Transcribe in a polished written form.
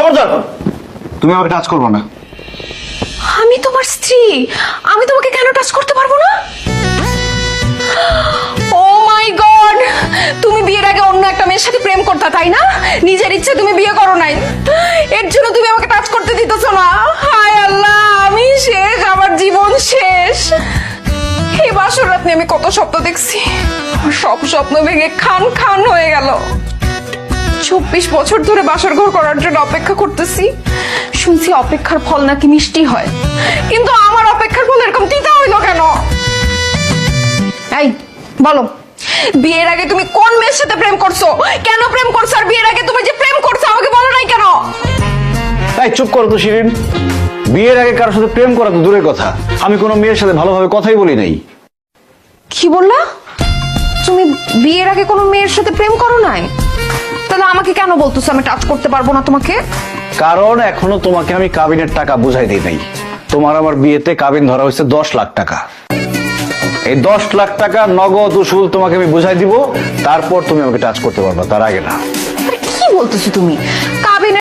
খবরদার, তুমি আমাকে টাচ করবো না। আমি তোমার স্ত্রী, আমি তোমাকে কেন টাচ করতে পারবো না? ও মাই গড, তুমি বিয়ের আগে অন্য একটা মেয়ের সাথে প্রেম করতে, তাই না? নিজের ইচ্ছে তুমি বিয়ে করো নাই, এর জন্য তুমি আমাকে টাচ করতে দিতেছো না। হায় আল্লাহ, আমি শেষ, আমার জীবন শেষ। এই বাসর রাতে আমি কত স্বপ্ন দেখছি, আমার সব স্বপ্ন ভেঙে খান খান হয়ে গেল। 24 বছর ধরে বাসর ঘর করার জন্য অপেক্ষা করতেছি, শুনছি অপেক্ষার ফল নাকি মিষ্টি হয়, কিন্তু আমার অপেক্ষার ফল এরকম তিতা হইলো কেন? এই বলো, বিয়ের আগে তুমি কোন মেয়ের সাথে প্রেম করছো, কেন প্রেম করছো? আর বিয়ের আগে তুমি যে প্রেম করছো আমাকে বলো নাই কেন? তাই চুপ করো তো শিরিন, বিয়ের আগে কারোর সাথে প্রেম করা তো দূরের কথা, আমি কোনো মেয়ের সাথে ভালোভাবে কথাই বলি নাই। কি বললা? তুমি বিয়ের আগে কোনো মেয়ের সাথে প্রেম করো নাই? তাহলে আমাকে কেন বলতেছো আমি টাচ করতে পারবো না তোমাকে? কারণ এখনো তোমাকে আমি কাবিনের টাকা বুঝাই দিই নাই। তোমার আমার বিয়েতে কাবিন ধরা হয়েছে 10 লাখ টাকা। এই 10 লাখ টাকা নগদ উসুল তোমাকে আমি বুঝাই দিব, তারপর তুমি আমাকে টাচ করতে পারবা, তার আগে না। আরে কি বলতেছো তুমি?